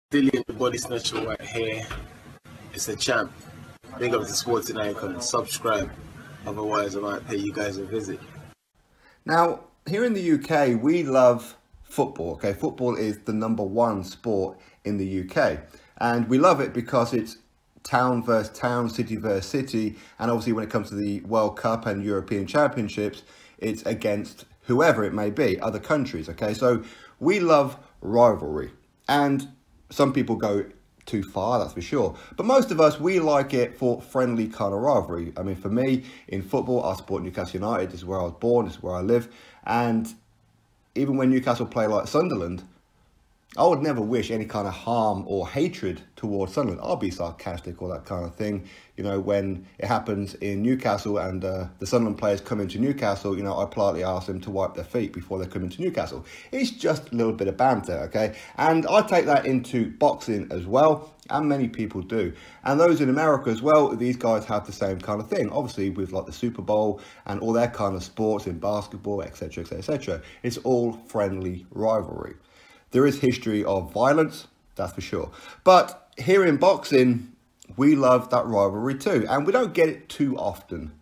Dillian, the body snatcher right here. It's a champ. Big up to Sporting Icon. Subscribe. Otherwise, I might pay you guys a visit. Now, here in the UK, we love football. Okay, football is the #1 sport in the UK, and we love it because it's town versus town, city versus city, and obviously when it comes to the World Cup and European Championships, it's against whoever it may be, other countries. Okay, so we love rivalry, and some people go too far, that's for sure. But most of us, we like it for friendly kind of rivalry. I mean, for me, in football, I support Newcastle United. This is where I was born, this is where I live. And even when Newcastle play like Sunderland, I would never wish any kind of harm or hatred towards Sunderland. I'll be sarcastic or that kind of thing. You know, when it happens in Newcastle and the Sunderland players come into Newcastle, you know, I politely ask them to wipe their feet before they come into Newcastle. It's just a little bit of banter, okay? And I take that into boxing as well, and many people do. And those in America as well, these guys have the same kind of thing. Obviously, with like the Super Bowl and all that kind of sports in basketball, etc., etc., etc. It's all friendly rivalry. There is history of violence, that's for sure. But here in boxing, we love that rivalry too. And we don't get it too often,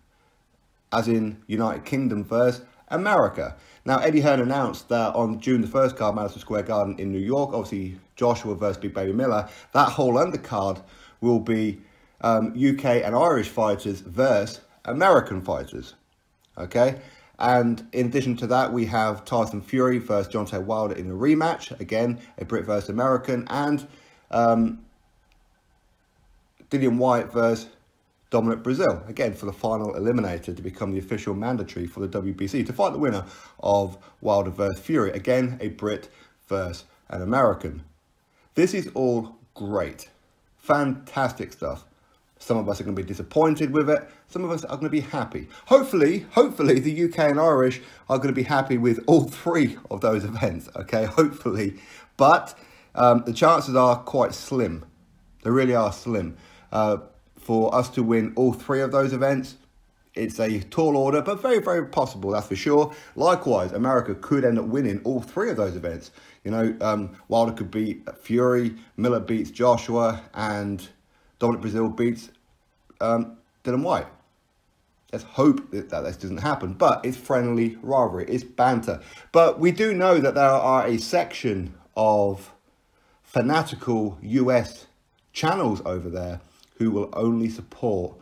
as in United Kingdom versus America. Now, Eddie Hearn announced that on June the 1st card, Madison Square Garden in New York, obviously Joshua versus Big Baby Miller, that whole undercard will be UK and Irish fighters versus American fighters, okay? And in addition to that, we have Tyson Fury versus Deontay Wilder in a rematch. Again, a Brit versus American. And Dillian Whyte versus Dominic Breazeale. Again, for the final eliminator to become the official mandatory for the WBC. To fight the winner of Wilder versus Fury. Again, a Brit versus an American. This is all great. Fantastic stuff. Some of us are going to be disappointed with it. Some of us are going to be happy. Hopefully, the UK and Irish are going to be happy with all three of those events, okay? Hopefully. But the chances are quite slim. They really are slim. For us to win all three of those events, it's a tall order, but very, very possible, that's for sure. Likewise, America could end up winning all three of those events. You know, Wilder could beat Fury, Miller beats Joshua, and Dominic Breazeale beats Dillian Whyte. Let's hope that this doesn't happen. But it's friendly rivalry. It's banter. But we do know that there are a section of fanatical US channels over there who will only support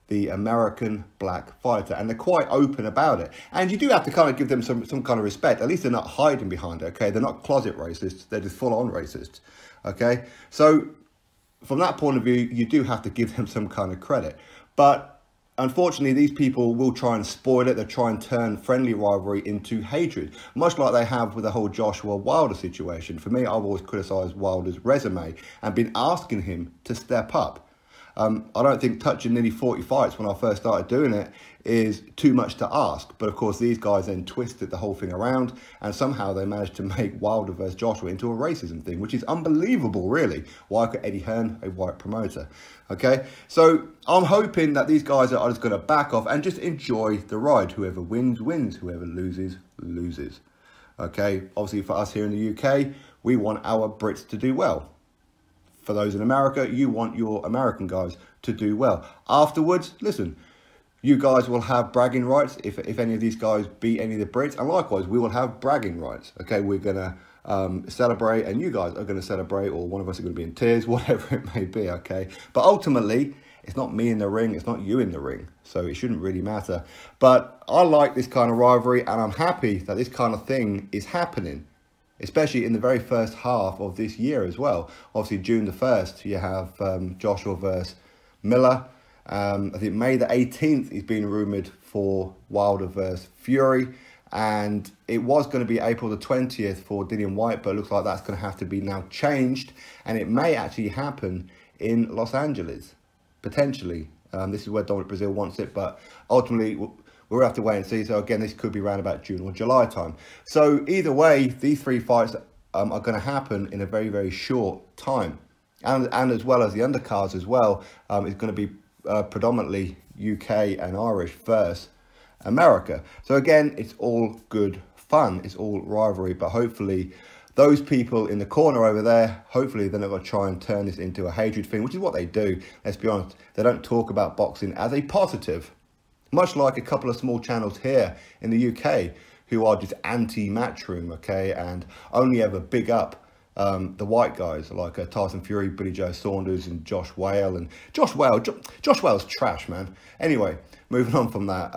the American black fighter. And they're quite open about it. And you do have to kind of give them some kind of respect. At least they're not hiding behind it, okay? They're not closet racists. They're just full-on racists, okay? So from that point of view, you do have to give them some kind of credit. But unfortunately, these people will try and spoil it. They'll try and turn friendly rivalry into hatred, much like they have with the whole Joshua Wilder situation. For me, I've always criticised Wilder's resume and been asking him to step up. I don't think touching nearly 40 fights when I first started doing it is too much to ask. But of course, these guys then twisted the whole thing around, and somehow they managed to make Wilder versus Joshua into a racism thing, which is unbelievable, really. Why could Eddie Hearn, a white promoter? Okay, so I'm hoping that these guys are just going to back off and just enjoy the ride. Whoever wins, wins. Whoever loses, loses. Okay, obviously for us here in the UK, we want our Brits to do well. For those in America, you want your American guys to do well. Afterwards, listen, you guys will have bragging rights if any of these guys beat any of the Brits. And likewise, we will have bragging rights. Okay, we're going to celebrate, and you guys are going to celebrate, or one of us are going to be in tears, whatever it may be, okay? But ultimately, it's not me in the ring, it's not you in the ring. So it shouldn't really matter. But I like this kind of rivalry, and I'm happy that this kind of thing is happening, especially in the very first half of this year as well. Obviously, June the 1st, you have Joshua versus Miller. I think May the 18th is being rumoured for Wilder versus Fury. And it was going to be April the 20th for Dillian Whyte, but it looks like that's going to have to be now changed. And it may actually happen in Los Angeles, potentially. This is where Dominic Breazeale wants it, but ultimately we'll have to wait and see. So again, this could be around about June or July time. So either way, these three fights are going to happen in a very, very short time. And as well as the undercards as well, it's going to be predominantly UK and Irish versus America. So again, it's all good fun. It's all rivalry, but hopefully those people in the corner over there, hopefully they're not going to try and turn this into a hatred thing, which is what they do. Let's be honest, they don't talk about boxing as a positive. Much like a couple of small channels here in the UK who are just anti-Matchroom, okay, and only ever big up the white guys like Tyson Fury, Billy Joe Saunders, and Josh Whyte. And Josh Whale's trash, man. Anyway, moving on from that.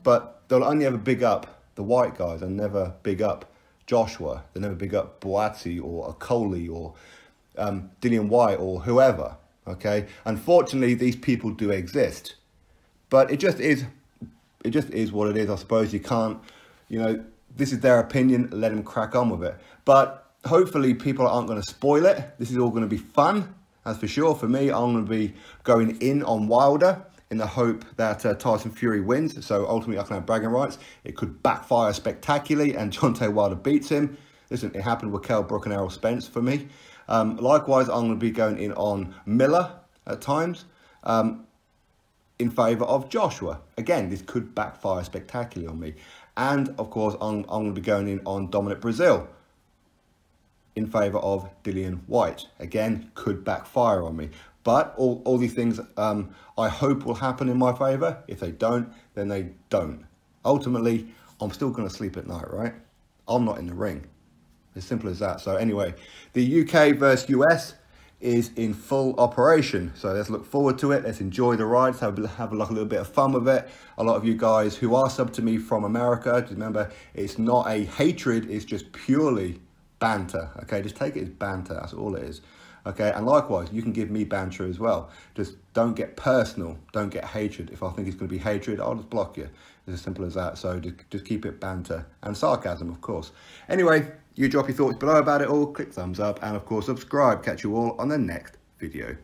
But they'll only ever big up the white guys and never big up Joshua. They never big up Breazeale or Coley or Dillian Whyte or whoever, okay? Unfortunately, these people do exist. But it just is what it is. I suppose you can't, you know, this is their opinion, let them crack on with it. But hopefully people aren't going to spoil it. This is all going to be fun, that's for sure. For me, I'm going to be going in on Wilder in the hope that Tyson Fury wins. So ultimately I can have bragging rights. It could backfire spectacularly and Deontay Wilder beats him. Listen, it happened with Kell Brook and Errol Spence for me. Likewise, I'm going to be going in on Miller at times. In favour of Joshua. Again, this could backfire spectacularly on me. And, of course, I'm going to be going in on Dominic Breazeale in favour of Dillian Whyte. Again, could backfire on me. But all these things I hope will happen in my favour. If they don't, then they don't. Ultimately, I'm still going to sleep at night, right? I'm not in the ring. As simple as that. So anyway, the UK versus US is in full operation, so let's look forward to it. Let's enjoy the ride, have a little bit of fun with it. A lot of you guys who are subbed to me from America, just remember, it's not a hatred, it's just purely banter, okay? Just take it as banter, that's all it is, okay? And likewise, you can give me banter as well. Just don't get personal, don't get hatred. If I think it's going to be hatred, I'll just block you. It's as simple as that. So just keep it banter and sarcasm, of course. Anyway, you drop your thoughts below about it all, click thumbs up, and of course subscribe. Catch you all on the next video.